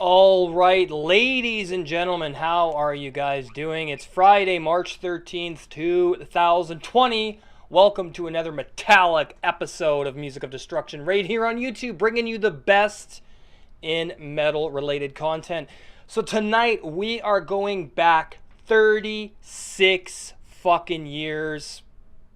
All right, ladies and gentlemen, how are you guys doing? It's Friday, March 13th, 2020. Welcome to another metallic episode of Music of Destruction right here on YouTube, bringing you the best in metal-related content. So tonight, we are going back 36 fucking years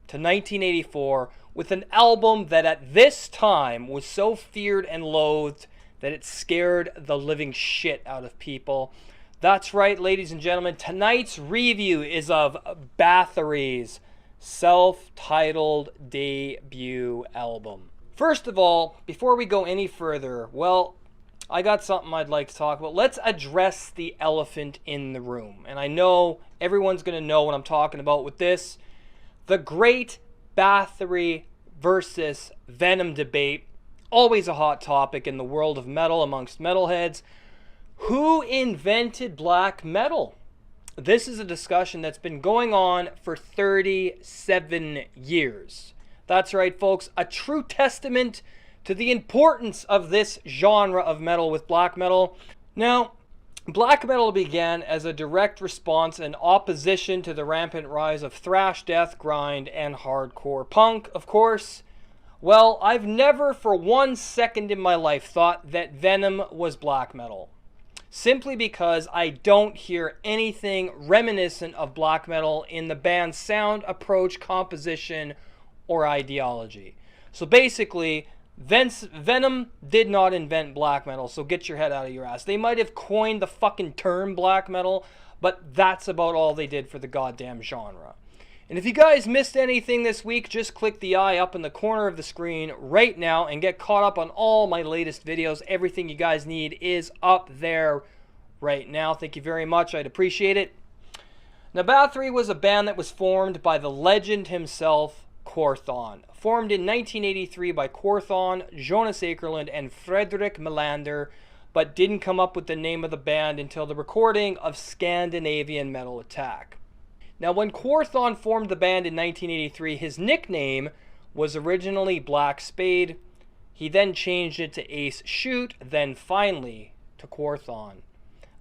to 1984 with an album that at this time was so feared and loathed that it scared the living shit out of people. That's right, ladies and gentlemen. Tonight's review is of Bathory's self-titled debut album. First of all, before we go any further, well, I got something I'd like to talk about. Let's address the elephant in the room. And I know everyone's going to know what I'm talking about with this. The great Bathory versus Venom debate. Always a hot topic in the world of metal amongst metalheads. Who invented black metal? This is a discussion that's been going on for 37 years. That's right, folks. A true testament to the importance of this genre of metal with black metal. Now, black metal began as a direct response and opposition to the rampant rise of thrash, death, grind, and hardcore punk, of course. Well, I've never for 1 second in my life thought that Venom was black metal. Simply because I don't hear anything reminiscent of black metal in the band's sound, approach, composition, or ideology. So basically, Venom did not invent black metal, so get your head out of your ass. They might have coined the fucking term black metal, but that's about all they did for the goddamn genre. And if you guys missed anything this week, just click the eye up in the corner of the screen right now and get caught up on all my latest videos. Everything you guys need is up there right now. Thank you very much. I'd appreciate it. Now, Bathory was a band that was formed by the legend himself, Quorthon. Formed in 1983 by Quorthon, Jonas Akerlund, and Fredrik Melander, but didn't come up with the name of the band until the recording of Scandinavian Metal Attack. Now, when Quorthon formed the band in 1983, his nickname was originally Black Spade. He then changed it to Ace Shoot, then finally to Quorthon,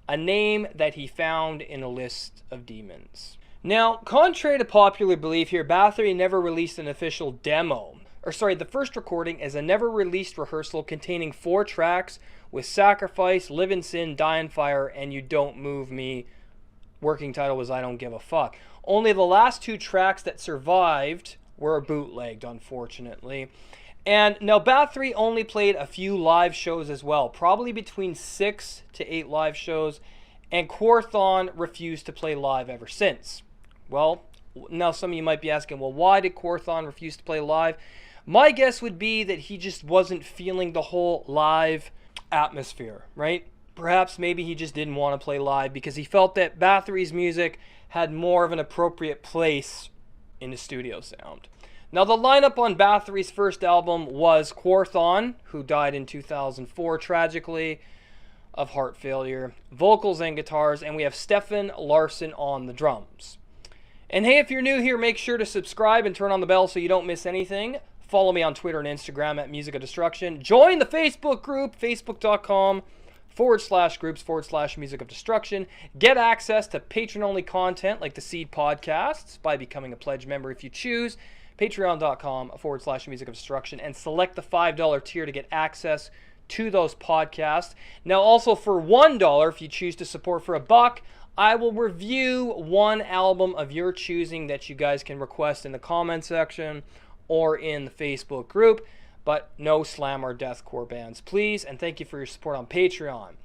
a name that he found in a list of demons. Now, contrary to popular belief here, Bathory never released an official demo. The first recording is a never-released rehearsal containing 4 tracks with Sacrifice, Live in Sin, Die in Fire, and You Don't Move Me. Working title was I Don't Give a Fuck. Only the last 2 tracks that survived were bootlegged, unfortunately. And now Bathory only played a few live shows as well, probably between 6 to 8 live shows, and Quorthon refused to play live ever since. Well, now some of you might be asking, well, why did Quorthon refuse to play live? My guess would be that he just wasn't feeling the whole live atmosphere, right? Perhaps maybe he just didn't want to play live because he felt that Bathory's music had more of an appropriate place in the studio sound. Now, the lineup on Bathory's first album was Quorthon, who died in 2004 tragically of heart failure, vocals and guitars, and we have Stefan Larsson on the drums. And hey, if you're new here, make sure to subscribe and turn on the bell so you don't miss anything. Follow me on Twitter and Instagram at Music of Destruction. Join the Facebook group, facebook.com/groups/Music of Destruction. Get access to patron-only content like the Seed podcasts by becoming a pledge member if you choose. Patreon.com/Music of Destruction, and select the $5 tier to get access to those podcasts. Now, also for $1, if you choose to support for $1, I will review one album of your choosing that you guys can request in the comment section or in the Facebook group. But no slam or deathcore bands, please. And thank you for your support on Patreon.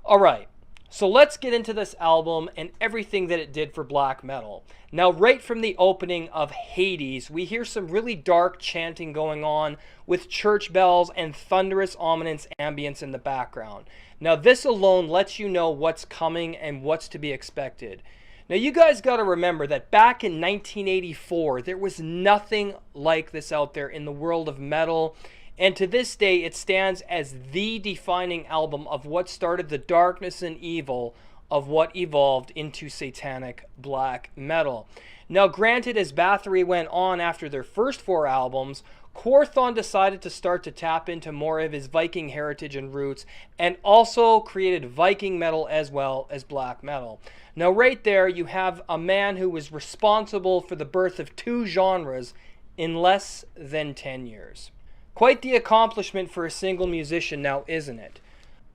All right, so let's get into this album and everything that it did for black metal. Now, right from the opening of Hades, we hear some really dark chanting going on with church bells and thunderous, ominous ambience in the background. Now, this alone lets you know what's coming and what's to be expected. Now, you guys got to remember that back in 1984, there was nothing like this out there in the world of metal. And to this day, it stands as the defining album of what started the darkness and evil of what evolved into satanic black metal. Now, granted, as Bathory went on after their first 4 albums, Quorthon decided to start to tap into more of his Viking heritage and roots, and also created Viking metal as well as black metal. Now right there you have a man who was responsible for the birth of two genres in less than 10 years. Quite the accomplishment for a single musician now, isn't it?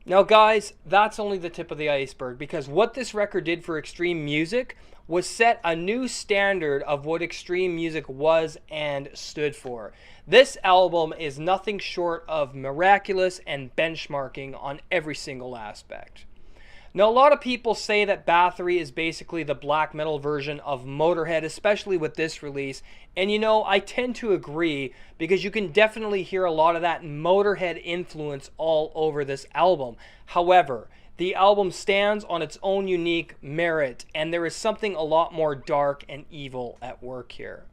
Now guys, that's only the tip of the iceberg, because what this record did for extreme music was set a new standard of what extreme music was and stood for. This album is nothing short of miraculous and benchmarking on every single aspect. Now, a lot of people say that Bathory is basically the black metal version of Motorhead, especially with this release. And you know, I tend to agree, because you can definitely hear a lot of that Motorhead influence all over this album. However, the album stands on its own unique merit, and there is something a lot more dark and evil at work here.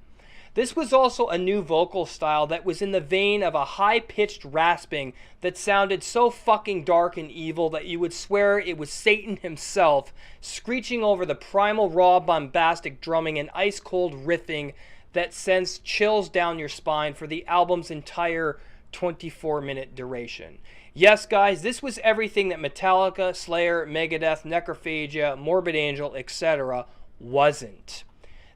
This was also a new vocal style that was in the vein of a high-pitched rasping that sounded so fucking dark and evil that you would swear it was Satan himself screeching over the primal raw bombastic drumming and ice-cold riffing that sends chills down your spine for the album's entire 24-minute duration. Yes, guys, this was everything that Metallica, Slayer, Megadeth, Necrophagia, Morbid Angel, etc. wasn't.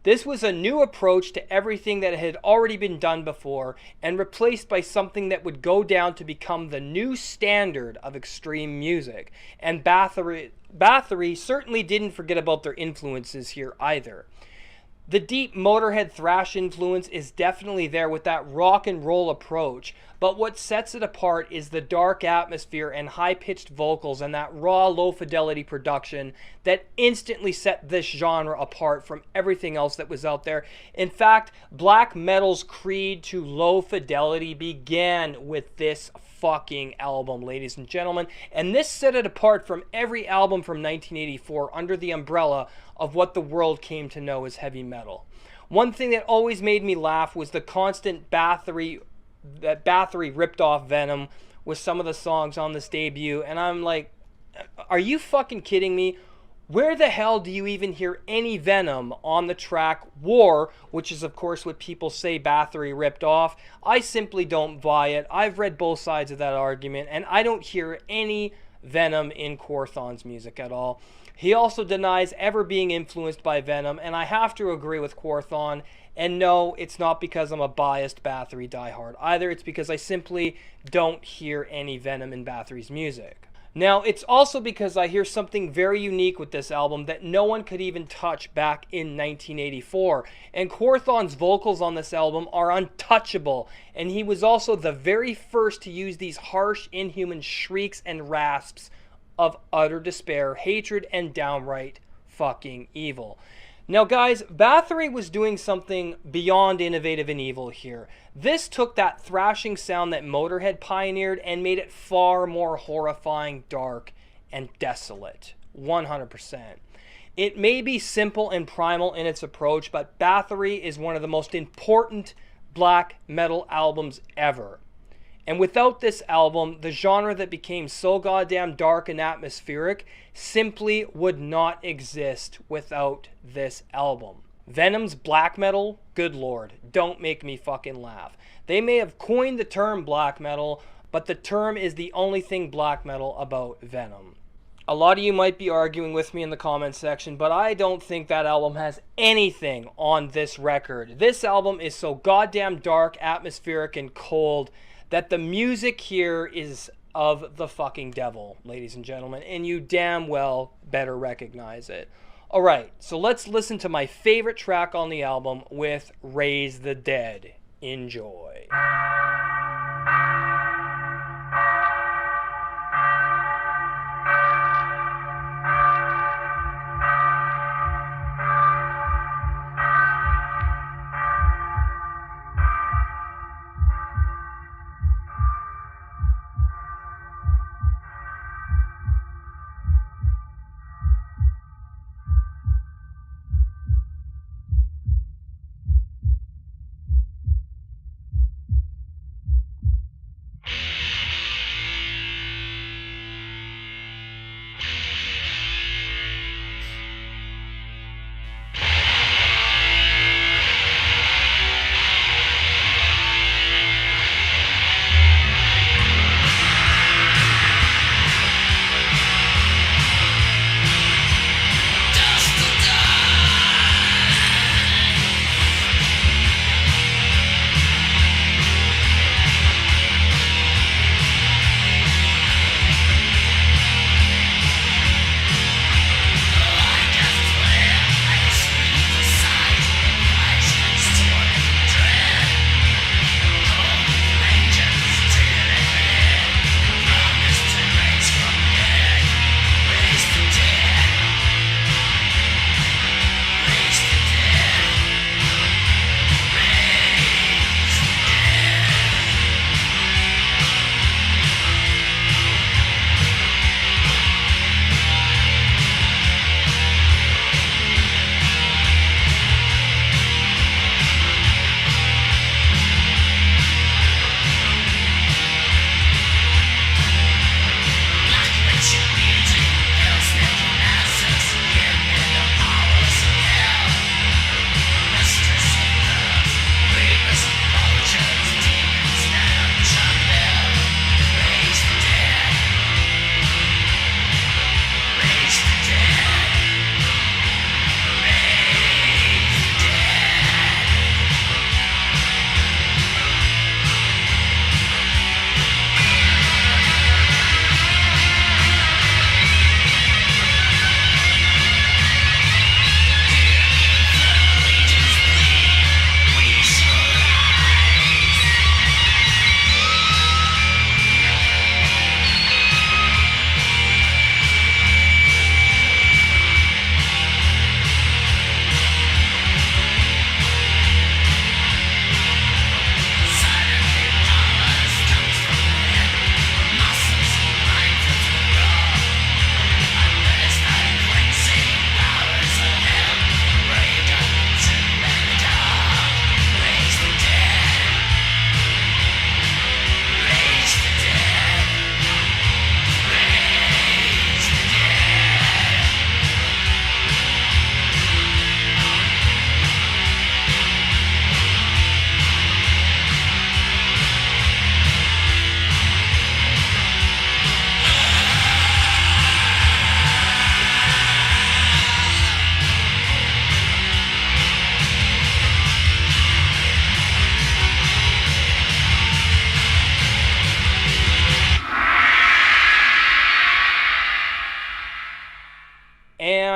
This was a new approach to everything that had already been done before, and replaced by something that would go down to become the new standard of extreme music. And Bathory certainly didn't forget about their influences here either. The deep Motorhead thrash influence is definitely there with that rock and roll approach, but what sets it apart is the dark atmosphere and high-pitched vocals and that raw, low-fidelity production that instantly set this genre apart from everything else that was out there. In fact, black metal's creed to low fidelity began with this fucking album, ladies and gentlemen, and this set it apart from every album from 1984 under the umbrella of what the world came to know as heavy metal. One thing that always made me laugh was the constant Bathory ripped off Venom with some of the songs on this debut, and I'm like, are you fucking kidding me? Where the hell do you even hear any Venom on the track War, which is of course what people say Bathory ripped off? I simply don't buy it. I've read both sides of that argument, and I don't hear any Venom in Quorthon's music at all. He also denies ever being influenced by Venom, and I have to agree with Quorthon. And no, it's not because I'm a biased Bathory diehard either. It's because I simply don't hear any Venom in Bathory's music. Now, it's also because I hear something very unique with this album that no one could even touch back in 1984. And Quorthon's vocals on this album are untouchable. And he was also the very first to use these harsh, inhuman shrieks and rasps of utter despair, hatred, and downright fucking evil. Now guys, Bathory was doing something beyond innovative and evil here. This took that thrashing sound that Motorhead pioneered and made it far more horrifying, dark, and desolate. 100%. It may be simple and primal in its approach, but Bathory is one of the most important black metal albums ever. And without this album, the genre that became so goddamn dark and atmospheric simply would not exist without this album. Venom's black metal, good lord, don't make me fucking laugh. They may have coined the term black metal, but the term is the only thing black metal about Venom. A lot of you might be arguing with me in the comment section, but I don't think that album has anything on this record. This album is so goddamn dark, atmospheric, and cold that the music here is of the fucking devil, ladies and gentlemen, and you damn well better recognize it. Alright, so let's listen to my favorite track on the album with Raise the Dead. Enjoy.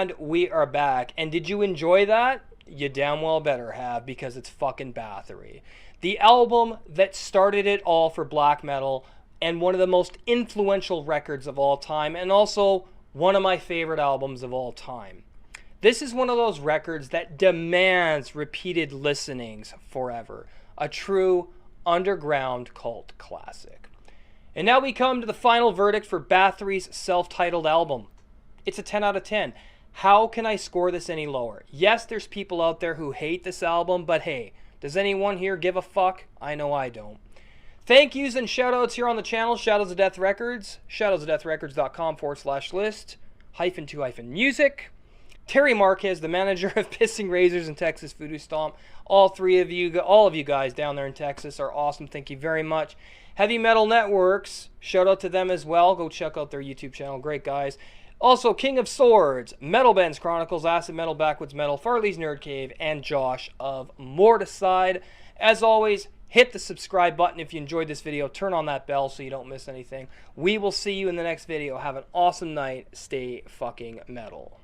And we are back. And did you enjoy that? You damn well better have, because it's fucking Bathory. The album that started it all for black metal, and one of the most influential records of all time, and also one of my favorite albums of all time. This is one of those records that demands repeated listenings forever. A true underground cult classic. And now we come to the final verdict for Bathory's self-titled album. It's a 10 out of 10. How can I score this any lower? Yes, there's people out there who hate this album, but hey, does anyone here give a fuck? I know I don't. Thank yous and shoutouts here on the channel. Shadows of Death Records. shadowsofdeathrecords.com/list -2-music. Terry Marquez, the manager of Pissing Razors in Texas Voodoo Stomp. All of you guys down there in Texas are awesome. Thank you very much. Heavy Metal Networks, shout out to them as well. Go check out their YouTube channel. Great guys. Also, King of Swords, Metal Ben's Chronicles, Acid Metal, Backwoods Metal, Farley's Nerd Cave, and Josh of Morticide. As always, hit the subscribe button if you enjoyed this video. Turn on that bell so you don't miss anything. We will see you in the next video. Have an awesome night. Stay fucking metal.